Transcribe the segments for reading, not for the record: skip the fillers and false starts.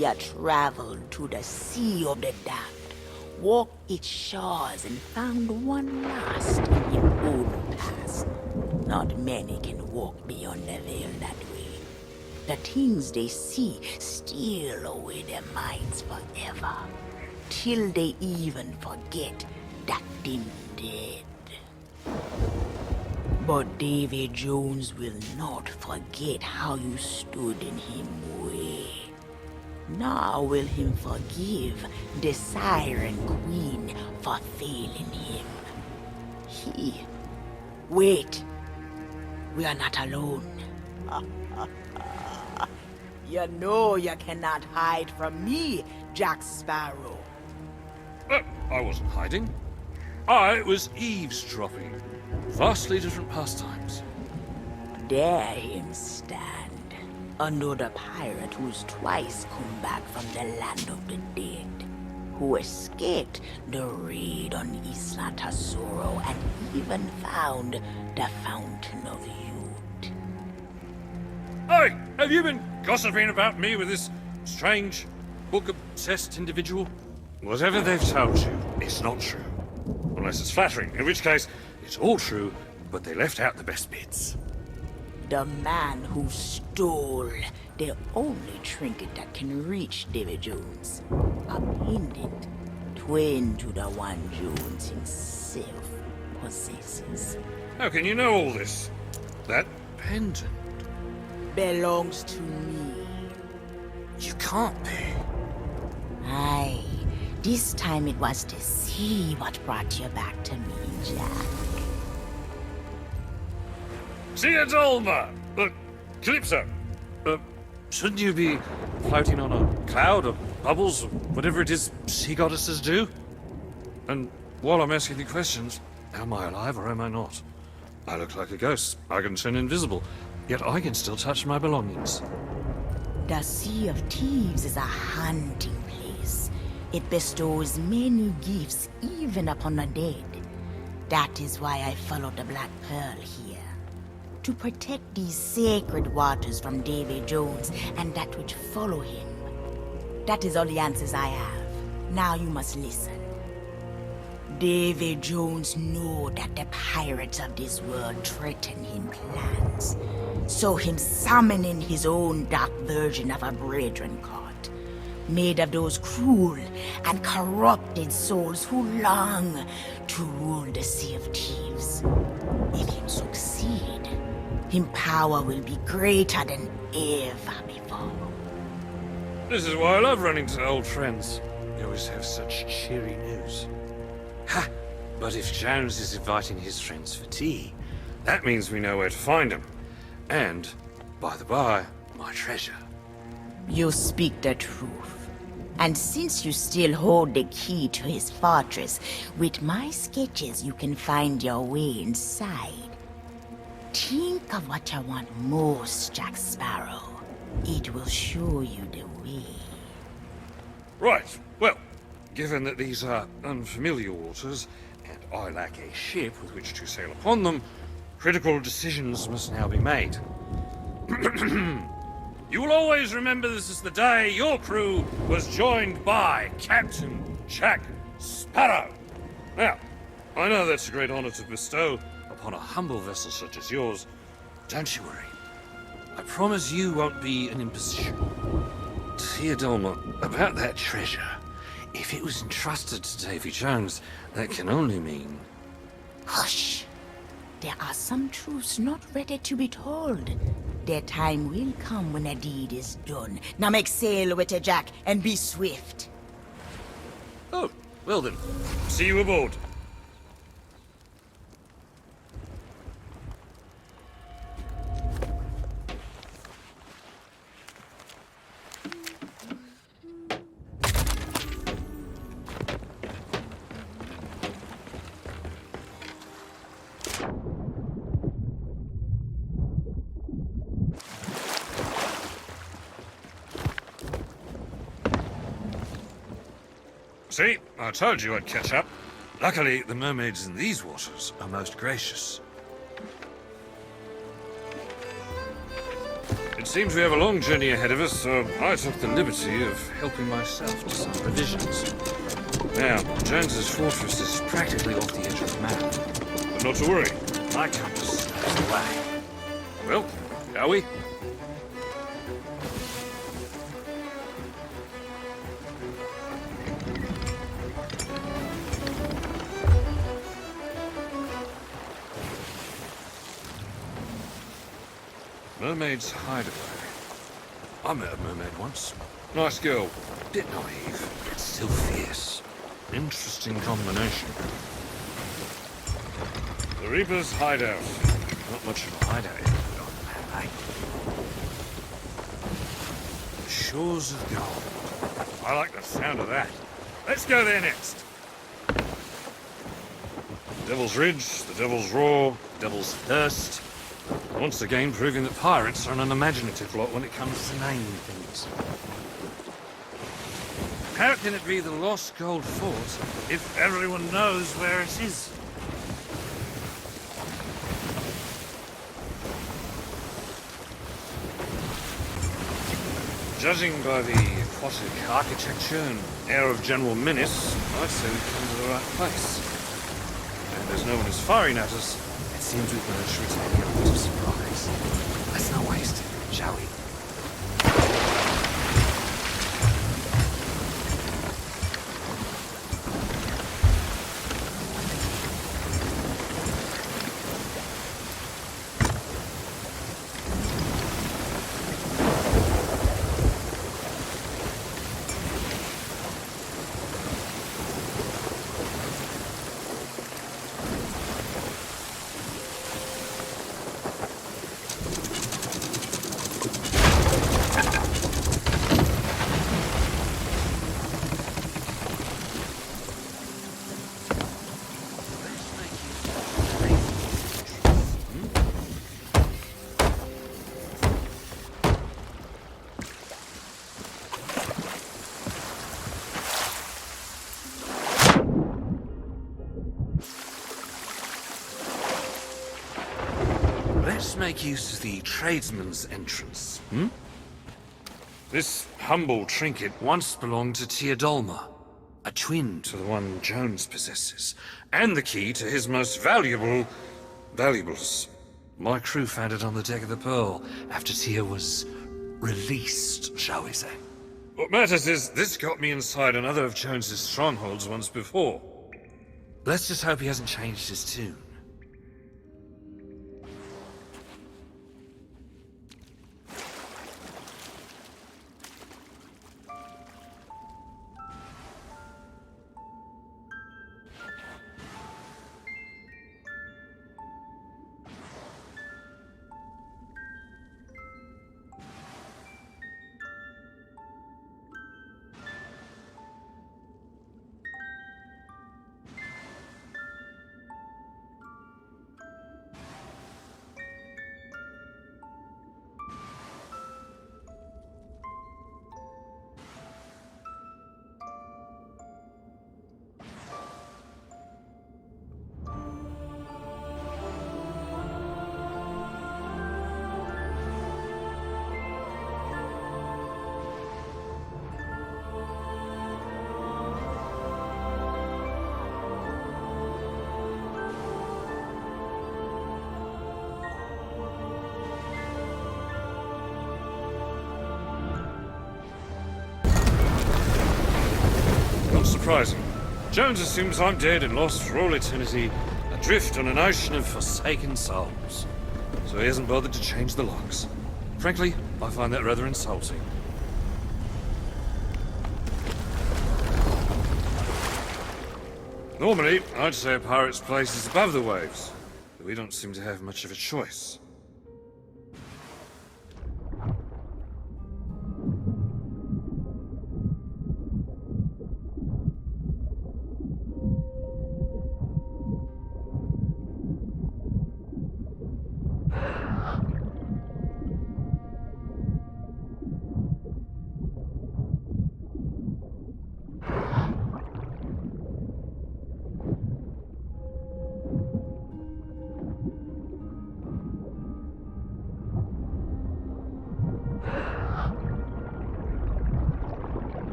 You traveled to the sea of the damned, walked its shores and found one lost in your own past. Not many can walk beyond the veil that way. The things they see steal away their minds forever, till they even forget that they're dead. But Davy Jones will not forget how you stood in him way. Nor will him forgive the Siren Queen for failing him. Wait. We are not alone. You know you cannot hide from me, Jack Sparrow. I wasn't hiding. I was eavesdropping. Vastly different pastimes. Dare him stand. Another pirate who's twice come back from the land of the dead. Who escaped the raid on Isla Tesoro and even found the Fountain of Youth. Hey, have you been gossiping about me with this strange, book-obsessed individual? Whatever they've told you, it's not true. Unless it's flattering, in which case, it's all true, but they left out the best bits. The man who stole the only trinket that can reach Davy Jones. A pendant, twin to the one Jones himself possesses. How can you know all this? That pendant? Belongs to me. You can't be. Aye, this time it was to see what brought you back to me, Jack. Theodolma! Calypso! Shouldn't you be floating on a cloud of bubbles or whatever it is sea goddesses do? And while I'm asking you questions, am I alive or am I not? I look like a ghost. I can turn invisible. Yet I can still touch my belongings. The Sea of Thieves is a hunting place. It bestows many gifts even upon the dead. That is why I followed the Black Pearl here. To protect these sacred waters from Davy Jones and that which follow him. That is all the answers I have. Now you must listen. Davy Jones know that the pirates of this world threaten him plans. So him summoning his own dark version of a brethren court, made of those cruel and corrupted souls who long to rule the Sea of Thieves. If him succeed, him power will be greater than ever before. This is why I love running to old friends. You always have such cheery news. Ha! But if Jones is inviting his friends for tea, that means we know where to find him. And, by the by, my treasure. You speak the truth. And since you still hold the key to his fortress, with my sketches you can find your way inside. Think of what you want most, Jack Sparrow. It will show you the way. Right, well, given that these are unfamiliar waters, and I lack a ship with which to sail upon them, critical decisions must now be made. You will always remember this is the day your crew was joined by Captain Jack Sparrow. Now, I know that's a great honor to bestow upon a humble vessel such as yours. Don't you worry. I promise you won't be an imposition. Theodolma, about that treasure, if it was entrusted to Davy Jones, that can only mean... Hush! There are some truths not ready to be told. Their time will come when a deed is done. Now make sail with it, Jack, and be swift. Oh, well then. See you aboard. See, I told you I'd catch up. Luckily, the mermaids in these waters are most gracious. It seems we have a long journey ahead of us, so I took the liberty of helping myself to some provisions. Now, Jones's fortress is practically off the edge of the map. But not to worry, my compass knows the way. Well, shall we? Mermaid's Hideaway. I met a mermaid once. Nice girl. Bit naive, but still fierce. Interesting combination. The Reaper's Hideout. Not much of a hideout on the map, eh? The Shores of Gold. I like the sound of that. Let's go there next. Devil's Ridge, the Devil's Roar, Devil's Thirst. Once again proving that pirates are an unimaginative lot when it comes to naming things. How can it be the Lost Gold Fort if everyone knows where it is? Judging by the aquatic architecture and air of general menace, I'd say we've come to the right place. And as no one is firing at us, it seems we've managed to retain the element of surprise. Let's not waste it, shall we? Let's make use of the tradesman's entrance, This humble trinket once belonged to Teodolma, a twin to the one Jones possesses, and the key to his most valuables. My crew found it on the deck of the Pearl after Tia was released, shall we say. What matters is this got me inside another of Jones's strongholds once before. Let's just hope he hasn't changed his tune. Not surprising. Jones assumes I'm dead and lost for all eternity, adrift on an ocean of forsaken souls. So he hasn't bothered to change the locks. Frankly, I find that rather insulting. Normally, I'd say a pirate's place is above the waves, but we don't seem to have much of a choice.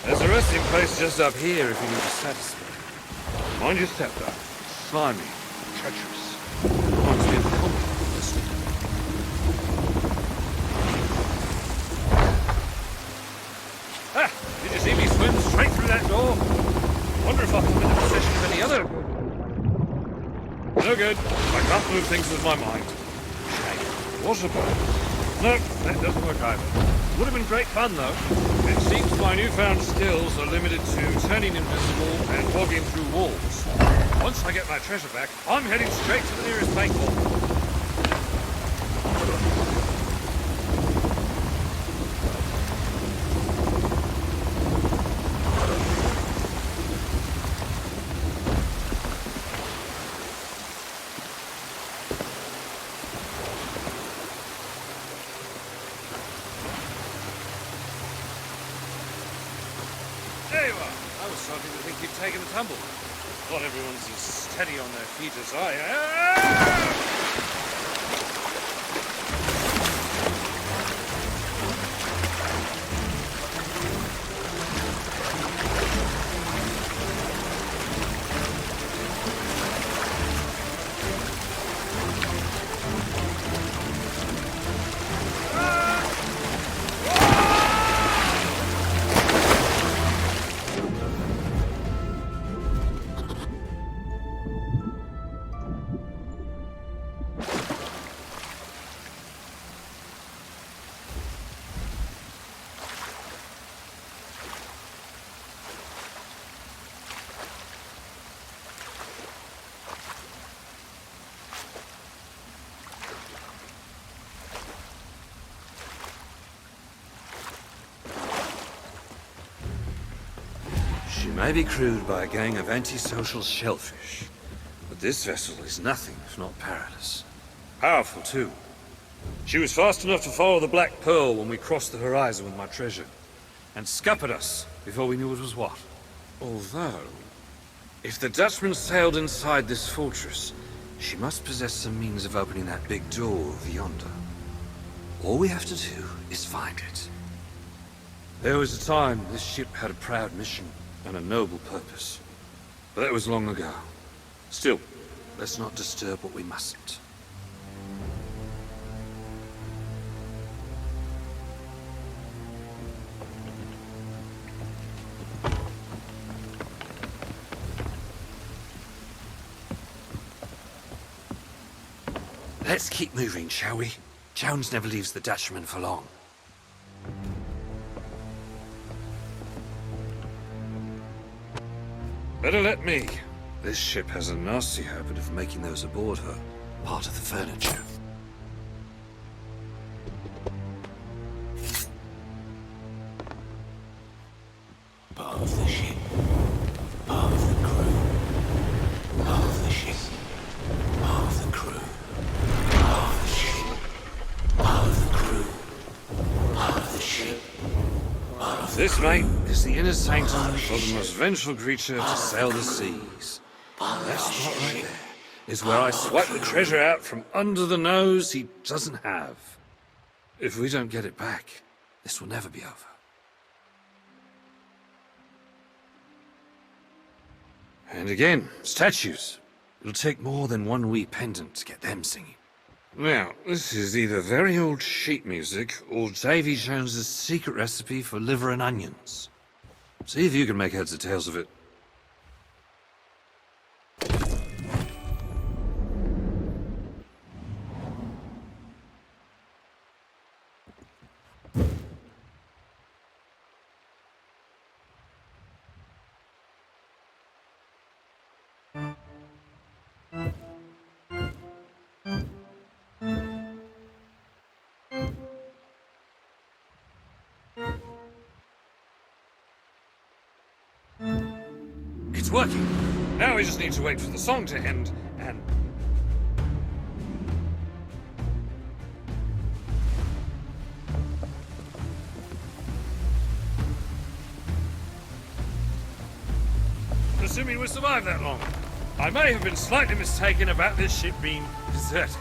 There's a resting place just up here if you need to satisfy. Mind your step, though. Slimy, treacherous. Reminds me of combat, honestly. Ah! Did you see me swim straight through that door? Wonder if I'll come into possession of any other. No good. I can't move things with my mind. Shame. Was a bird. No, that doesn't work either. Would have been great fun, though. It seems my newfound skills are limited to turning invisible and walking through walls. Once I get my treasure back, I'm heading straight to the nearest bank vault. There you are. I was starting to think you'd taken a tumble. Not everyone's as steady on their feet as I She may be crewed by a gang of antisocial shellfish, but this vessel is nothing if not perilous. Powerful, too. She was fast enough to follow the Black Pearl when we crossed the horizon with my treasure, and scuppered us before we knew what was what. Although, if the Dutchman sailed inside this fortress, she must possess some means of opening that big door over yonder. All we have to do is find it. There was a time this ship had a proud mission and a noble purpose. But that was long ago. Still, let's not disturb what we mustn't. Let's keep moving, shall we? Jones never leaves the Dutchman for long. Better let me. This ship has a nasty habit of making those aboard her part of the furniture. Part of the ship, part of the crew, part of the ship, part of the crew, part of the ship, part of the crew, part of the ship, part of the This, mate, is the inner sanctum of the most vengeful creature to sail the seas. That spot right there is where I swipe the treasure out from under the nose he doesn't have. If we don't get it back, this will never be over. And again, statues. It'll take more than one wee pendant to get them singing. Now, this is either very old sheet music or Davy Jones's secret recipe for liver and onions. See if you can make heads or tails of it. It's working. Now we just need to wait for the song to end, and... Assuming we survive that long, I may have been slightly mistaken about this ship being deserted.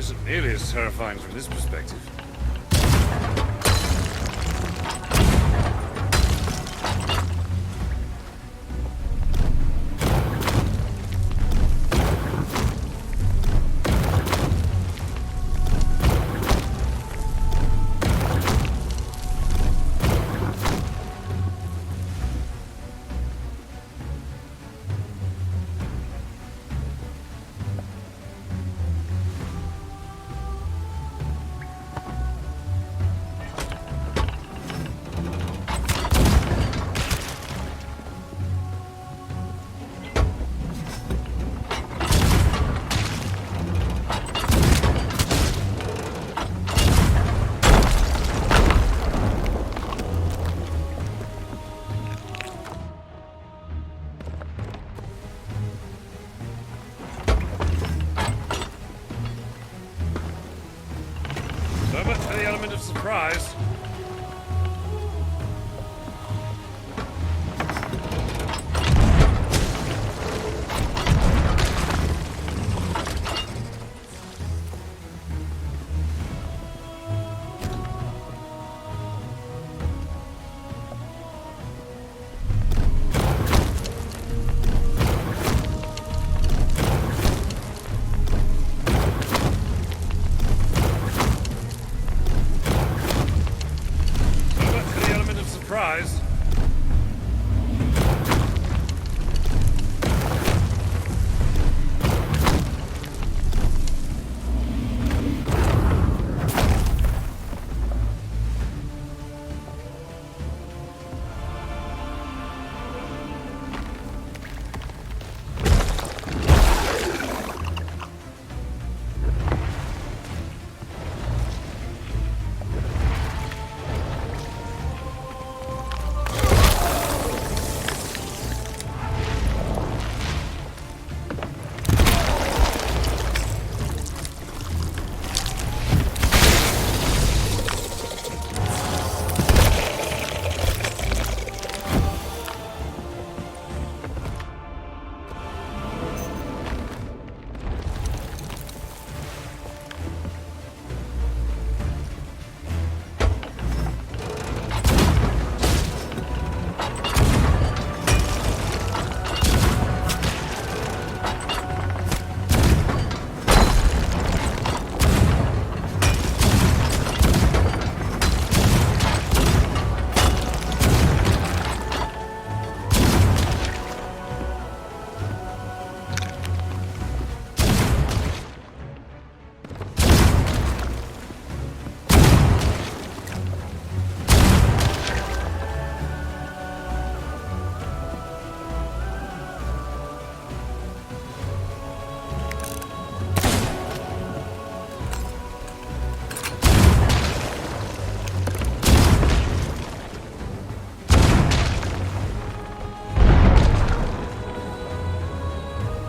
isn't nearly as terrifying from this perspective. So much for the element of surprise. Surprise.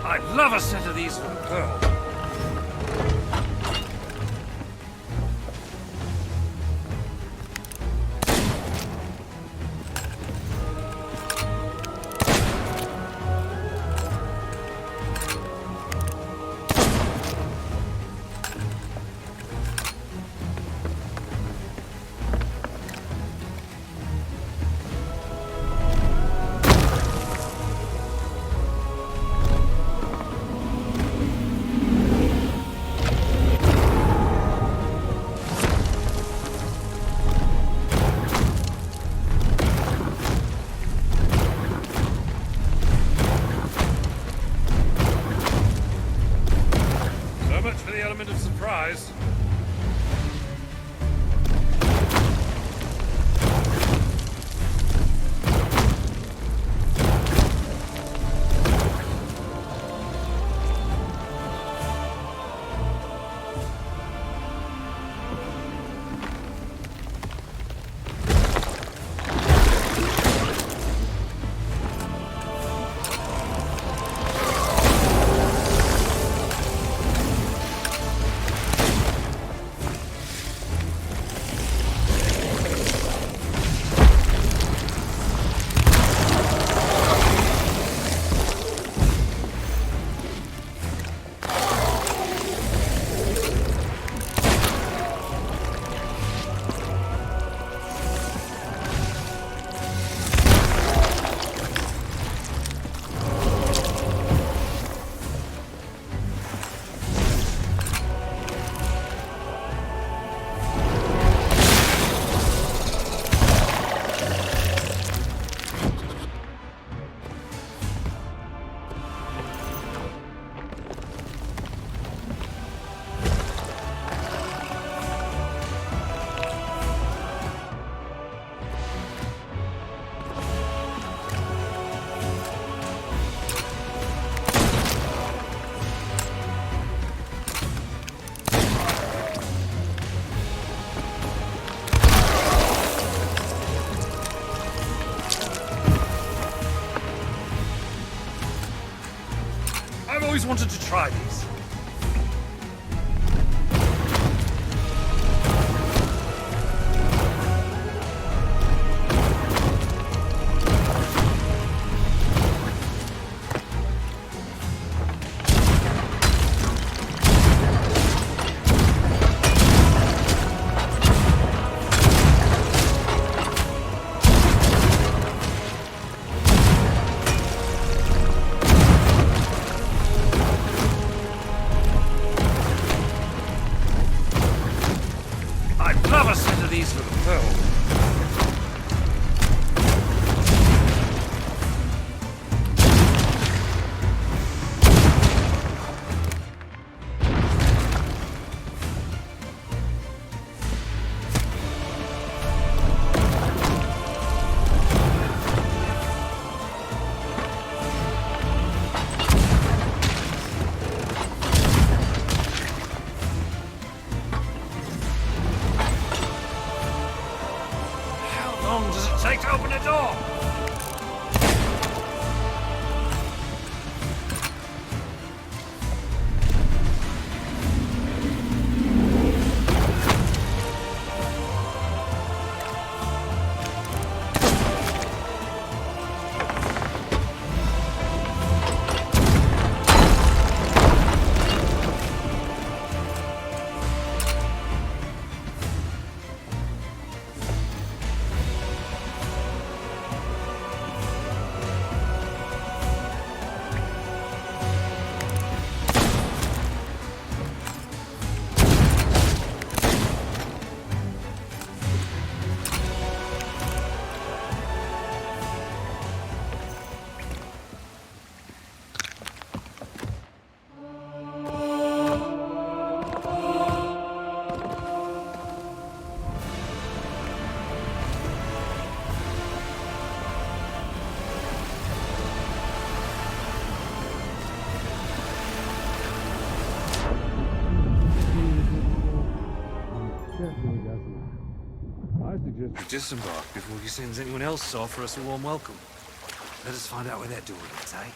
I'd love a set of these from Pearl. For the element of surprise. I've always wanted to try these. I'd love a set of these for the pearl. How long does it take to open a door? I suggest we disembark before he sends anyone else to offer us a warm welcome. Let us find out where that door leads, eh?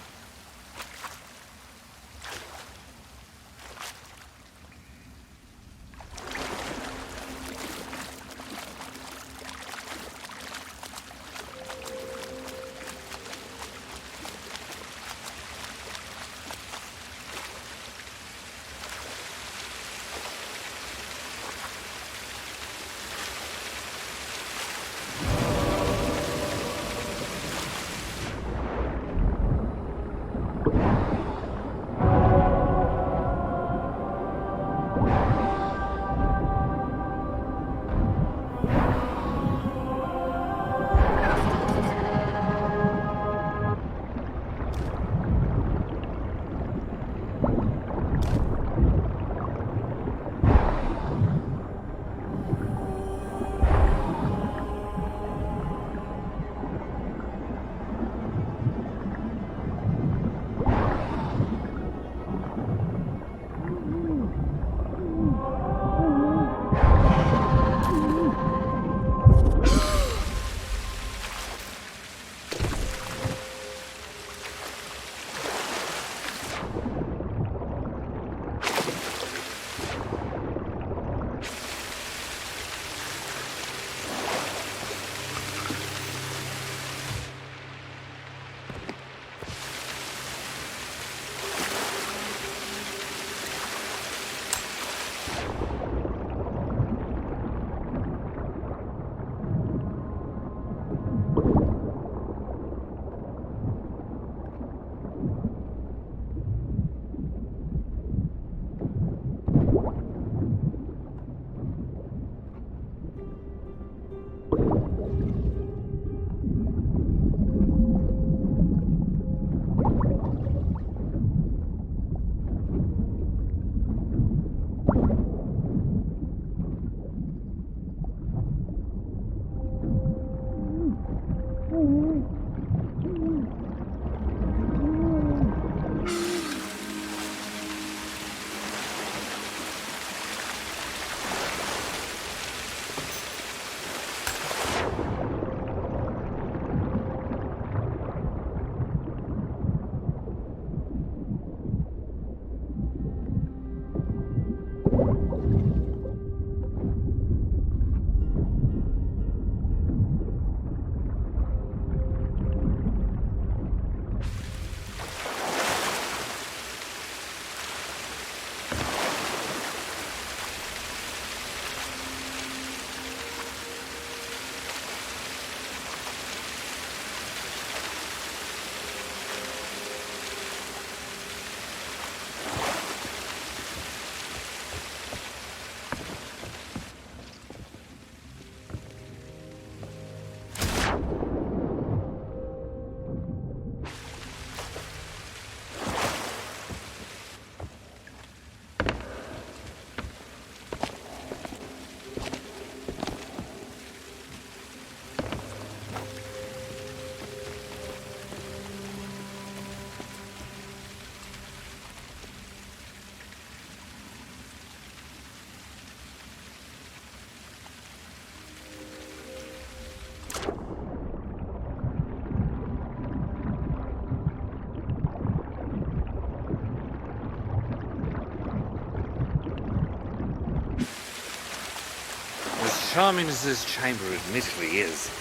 charming as this chamber admittedly is,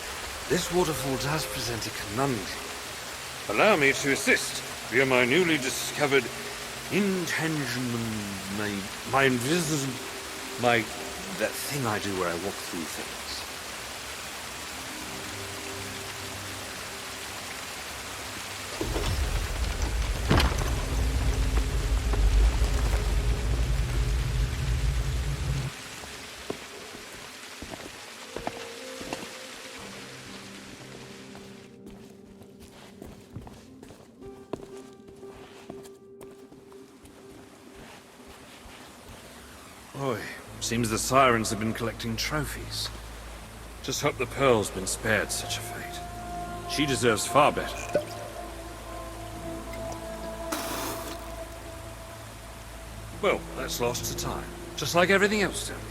this waterfall does present a conundrum. Allow me to assist via my newly discovered intangible, my invisible, that thing I do where I walk through things. Boy, seems the sirens have been collecting trophies. Just hope the Pearl's been spared such a fate. She deserves far better. Well, that's lost to time. Just like everything else down here.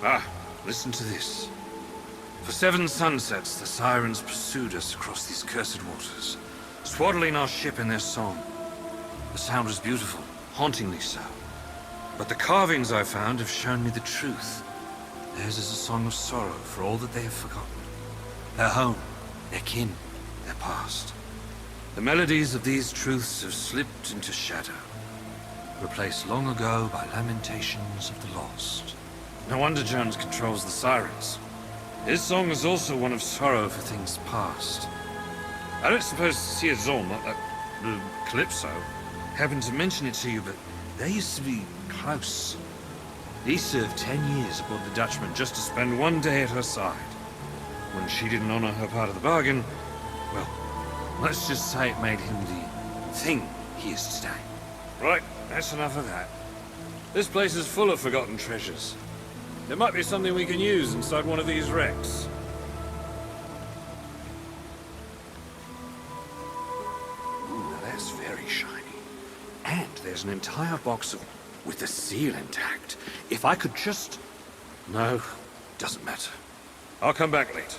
Ah, listen to this. For 7 sunsets, the sirens pursued us across these cursed waters, swaddling our ship in their song. The sound was beautiful, hauntingly so. But the carvings I found have shown me the truth. Theirs is a song of sorrow for all that they have forgotten. Their home, their kin, their past. The melodies of these truths have slipped into shadow, replaced long ago by lamentations of the lost. No wonder Jones controls the sirens. His song is also one of sorrow for things past. I don't suppose Siazon, Calypso, happened to mention it to you, but they used to be close. He served 10 years aboard the Dutchman just to spend one day at her side. When she didn't honor her part of the bargain, well, let's just say it made him the thing he is today. Right, that's enough of that. This place is full of forgotten treasures. There might be something we can use inside one of these wrecks. Ooh, now that's very shiny. And there's an entire box of... with the seal intact. If I could just... No, doesn't matter. I'll come back later.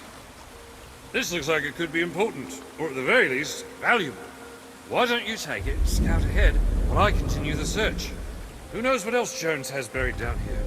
This looks like it could be important, or at the very least, valuable. Why don't you take it, scout ahead, while I continue the search? Who knows what else Jones has buried down here?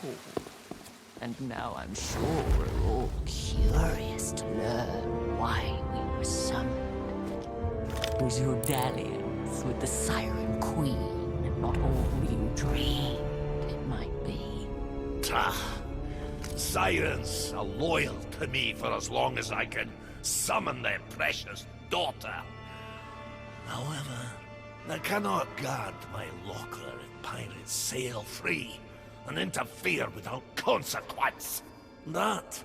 cool. And now I'm sure we're all curious to learn why we were summoned. Was your dalliance with the Siren Queen not all you dreamed it might be? Sirens are loyal to me for as long as I can summon their precious daughter. However, I cannot guard my locker if pirates sail free and interfere without consequence. That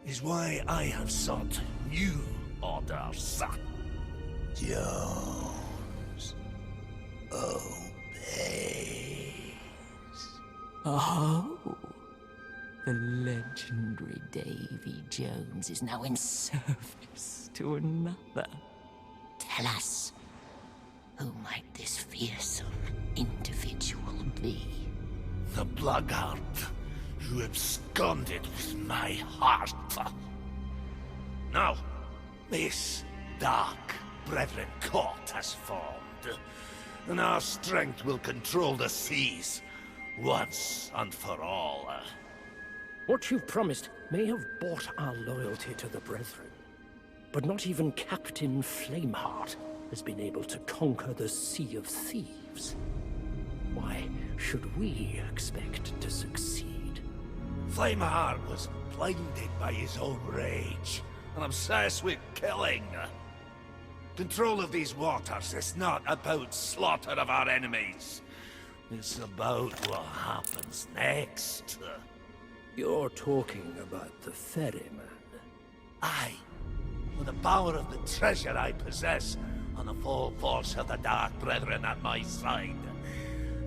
is why I have sought new orders. Jones obeys. Oh, the legendary Davy Jones is now in service to another. Tell us, who might this fearsome individual be? The blackguard who absconded with my heart. Now, this dark Brethren court has formed, and our strength will control the seas once and for all. What you've promised may have bought our loyalty to the Brethren, but not even Captain Flameheart has been able to conquer the Sea of Thieves. Why should we expect to succeed? Flameheart was blinded by his own rage and obsessed with killing. Control of these waters is not about slaughter of our enemies. It's about what happens next. You're talking about the ferryman. Aye. With the power of the treasure I possess and the full force of the Dark Brethren at my side,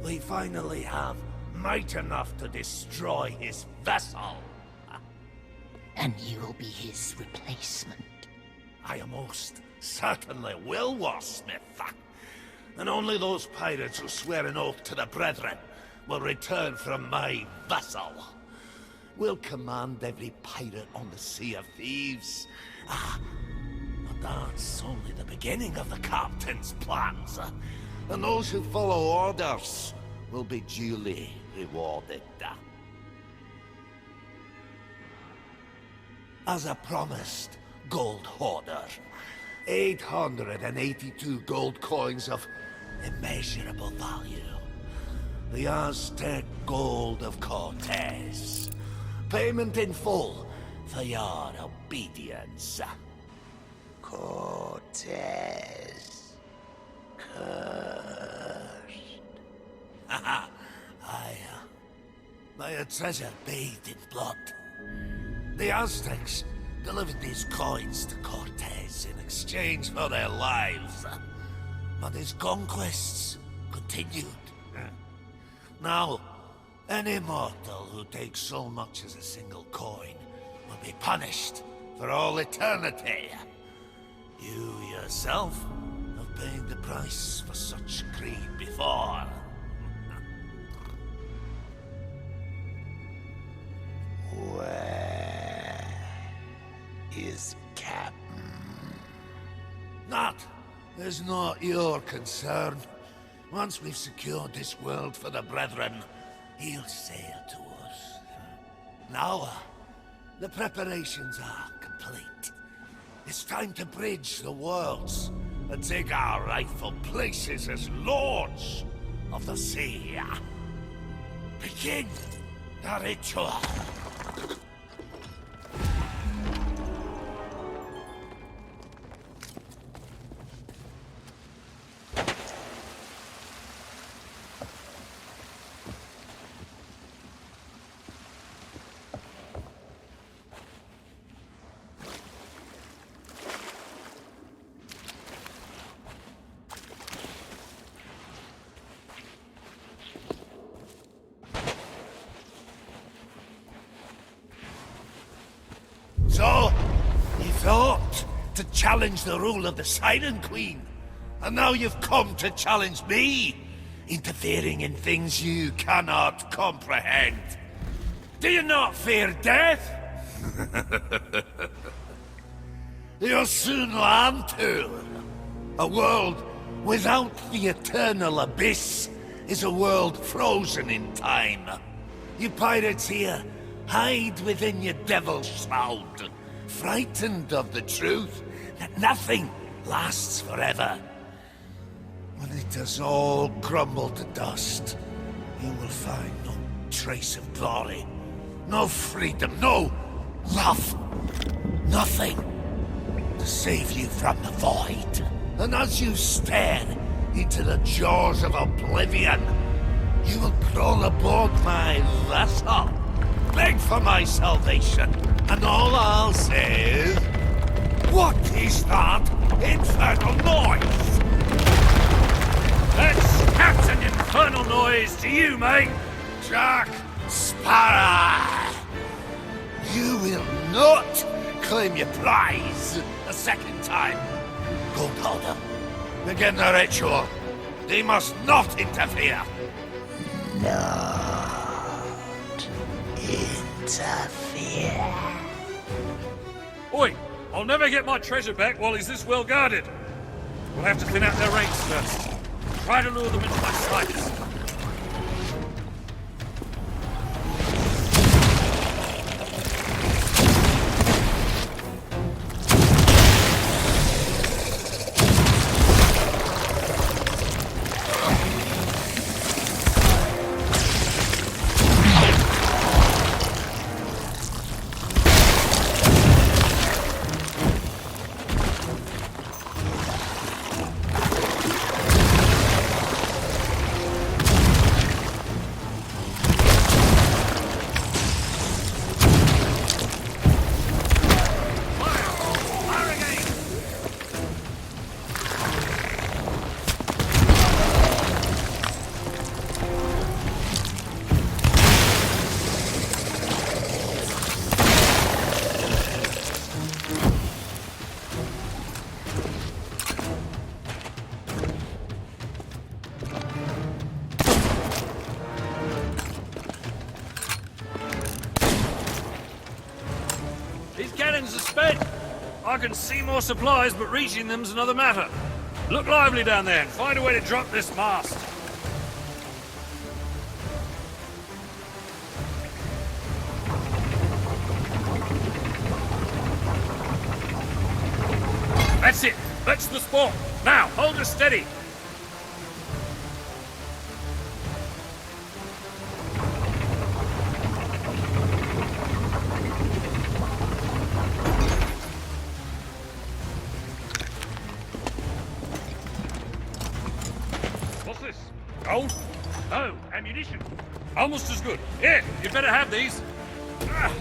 we finally have might enough to destroy his vessel. And you'll be his replacement. I most certainly will, Warsmith. And only those pirates who swear an oath to the Brethren will return from my vessel. We'll command every pirate on the Sea of Thieves. But that's only the beginning of the captain's plans. And those who follow orders will be duly rewarded. As I promised, Gold Hoarder, 882 gold coins of immeasurable value. The Aztec gold of Cortez. Payment in full for your obedience. Cortez. Cursed. Haha. By a treasure bathed in blood. The Aztecs delivered these coins to Cortez in exchange for their lives. But his conquests continued. Now, any mortal who takes so much as a single coin will be punished for all eternity. You yourself have paid the price for such greed before. Where is Captain? That is not your concern. Once we've secured this world for the Brethren, he'll sail to us. Now, the preparations are complete. It's time to bridge the worlds and take our rightful places as lords of the sea. Begin the ritual. So, you thought to challenge the rule of the Siren Queen, and now you've come to challenge me, interfering in things you cannot comprehend. Do you not fear death? You'll soon learn to. A world without the eternal abyss is a world frozen in time. You pirates here, hide within your devil's shroud, frightened of the truth that nothing lasts forever. When it does all crumble to dust, you will find no trace of glory, no freedom, no love, nothing to save you from the void. And as you stare into the jaws of oblivion, you will crawl aboard my vessel, beg for my salvation, and all I'll say is, what is that infernal noise? That's Captain Infernal Noise to you, mate! Jack Sparrow! You will not claim your prize a second time. Goldholder, begin the ritual. They must not interfere. Not interfere. Oi! I'll never get my treasure back while he's this well guarded. We'll have to thin out their ranks first. Try to lure them into my sights. These cannons are spent. I can see more supplies, but reaching them's another matter. Look lively down there and find a way to drop this mast. That's it. That's the spot. Now, hold her steady. What's this? Gold? No, ammunition. Almost as good. Here, you'd better have these. Ah.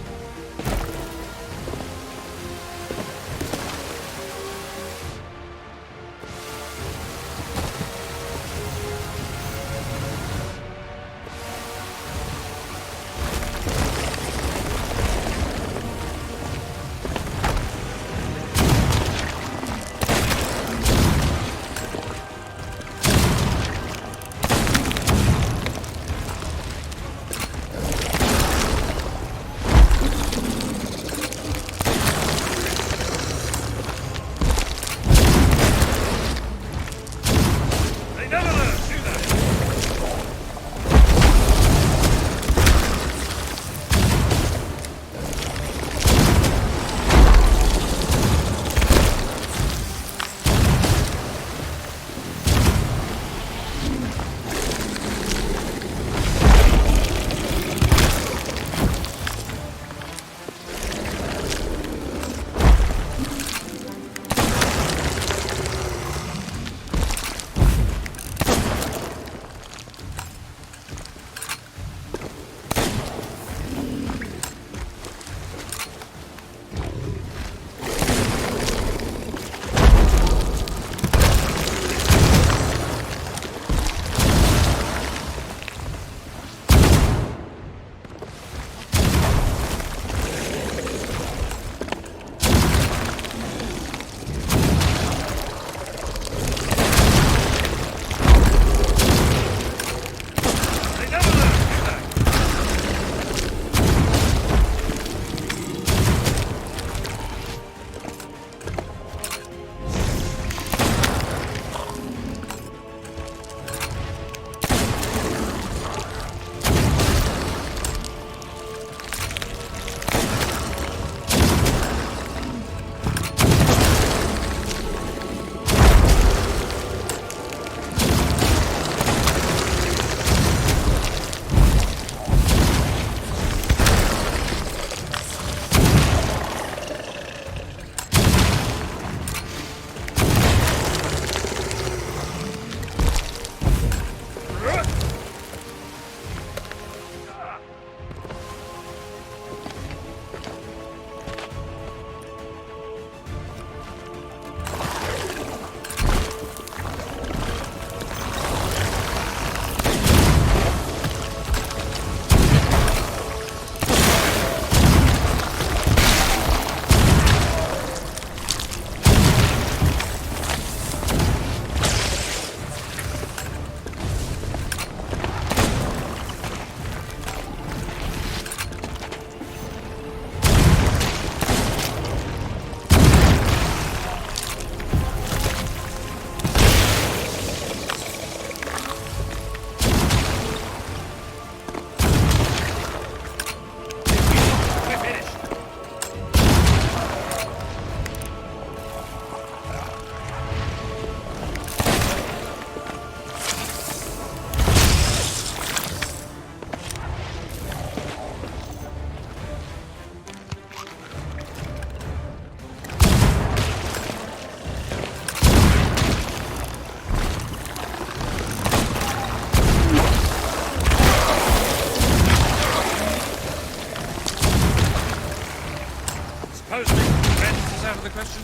suppose making friends is out of the question?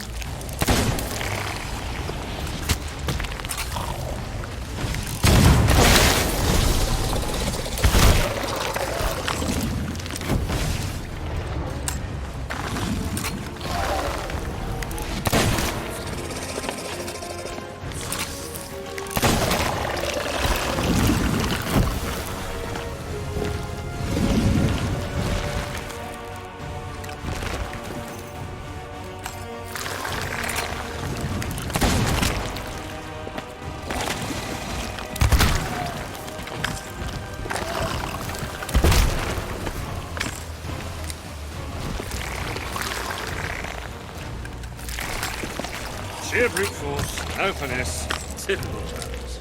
Sheer brute force, no finesse, typical terms.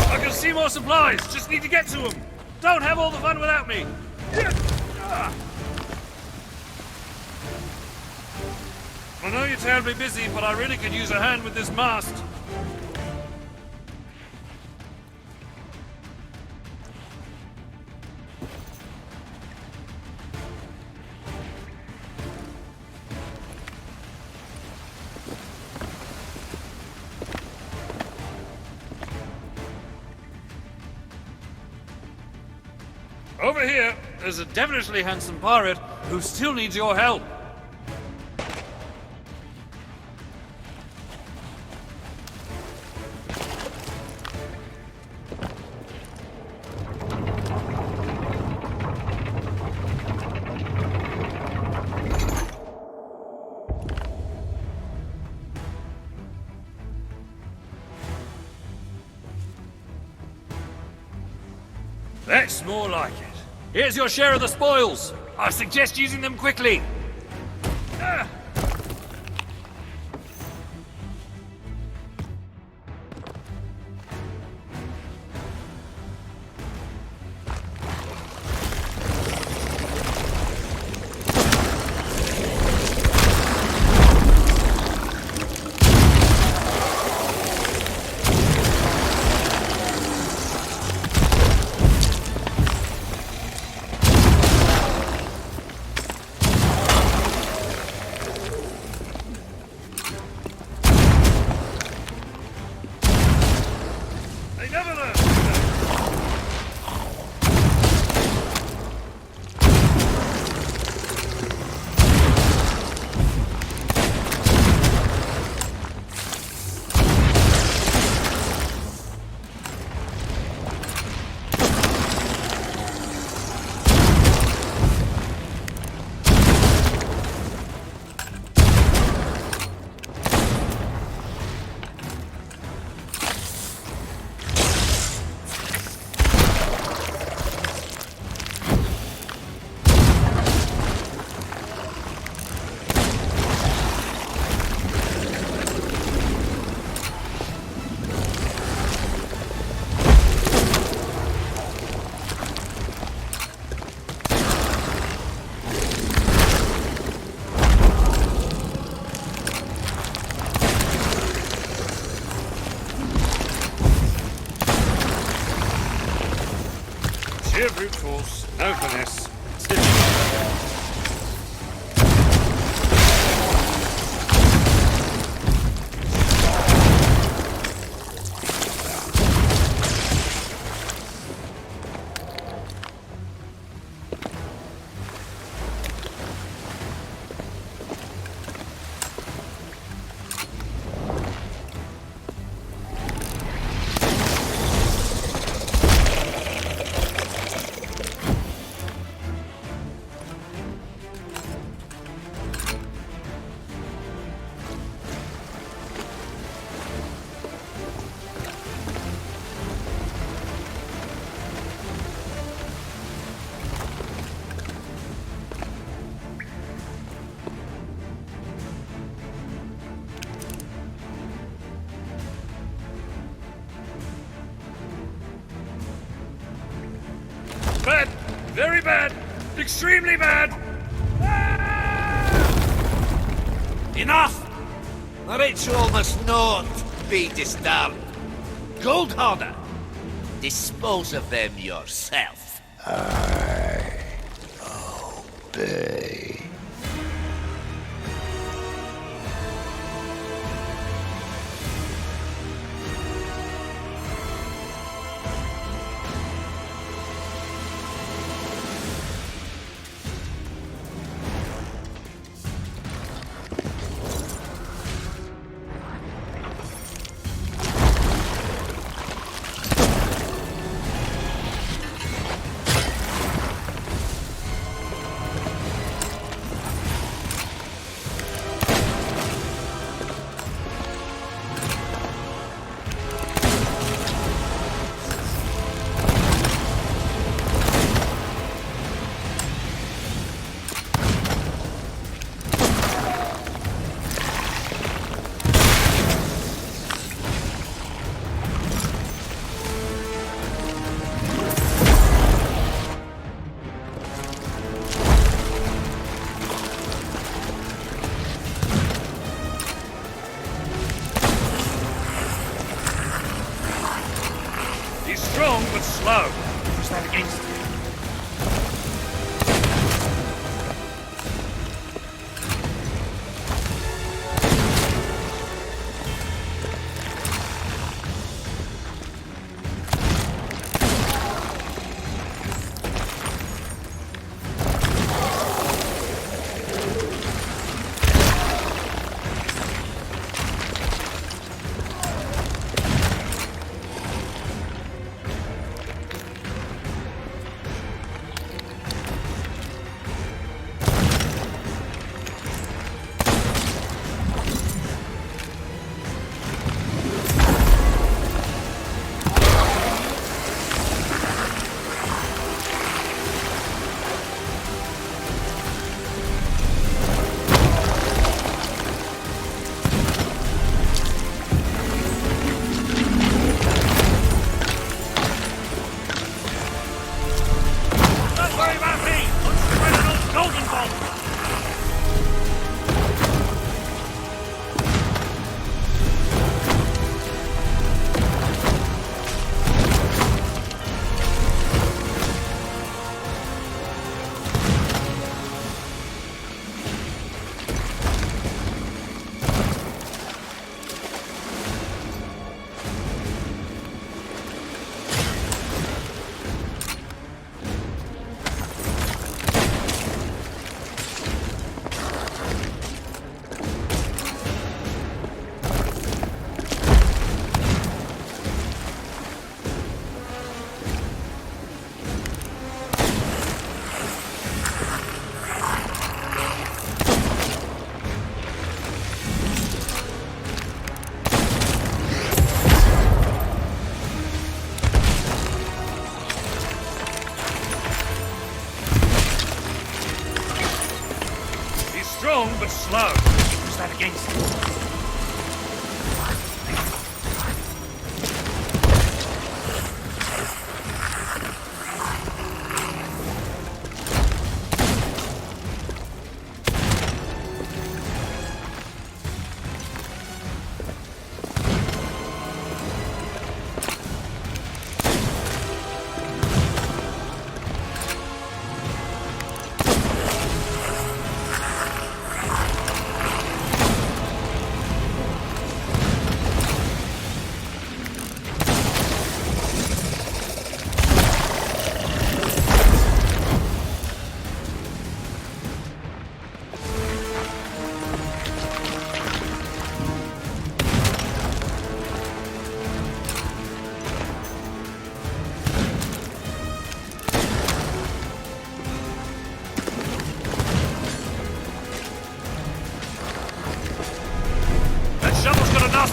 I can see more supplies, just need to get to them. Don't have all the fun without me. I know you're terribly busy, but I really could use a hand with this mast. Over here, there's a devilishly handsome pirate who still needs your help. That's more like it. Here's your share of the spoils. I suggest using them quickly. Sheer brute force, no finesse. Bad! Very bad! Extremely bad! Ah! Enough! The ritual must not be disturbed. Gold Hoarder, dispose of them yourself. I obey. Strong but slow. What's that against? Strong but slow. What's that against?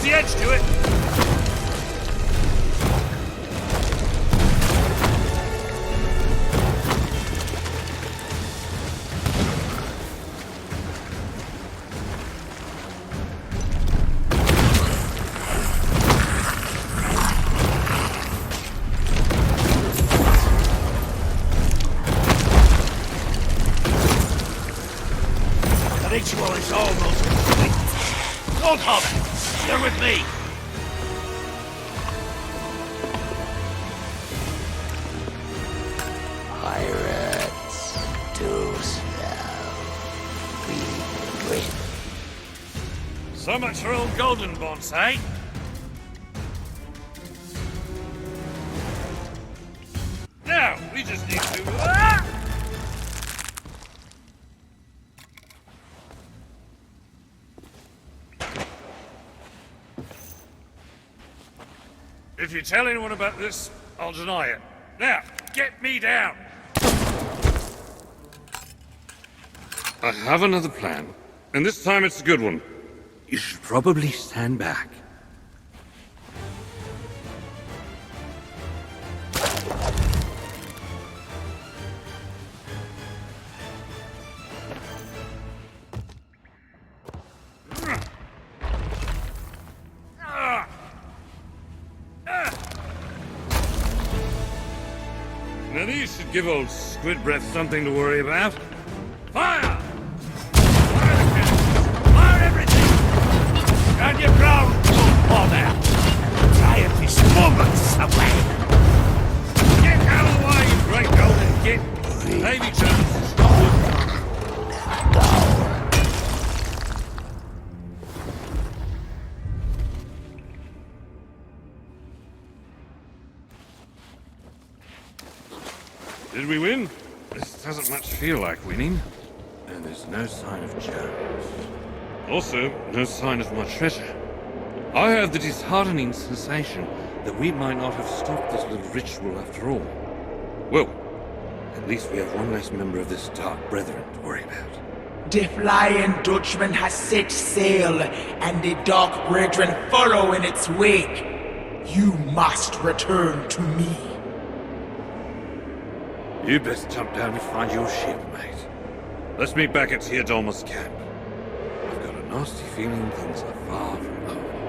The edge to it. The ritual is almost complete. Won't hold. You're with me. Pirates, too slow. We win. So much for old Golden Bonds, eh? Now, we just need to... If you tell anyone about this, I'll deny it. Now, get me down! I have another plan, and this time it's a good one. You should probably stand back. Now these should give old Squid Breath something to worry about. Fire! Fire the cannons! Fire everything! Stand your ground, all there. Try this moments away. Get out of the way, you great golden git! Navy chances. Did we win? This doesn't much feel like winning. And there's no sign of Jones. Also, no sign of my treasure. I have the disheartening sensation that we might not have stopped this little ritual after all. Well, at least we have one less member of this Dark Brethren to worry about. The Flying Dutchman has set sail, and the Dark Brethren follow in its wake. You must return to me. You best jump down and find your ship, mate. Let's meet back at Teodolma's camp. I've got a nasty feeling things are far from over.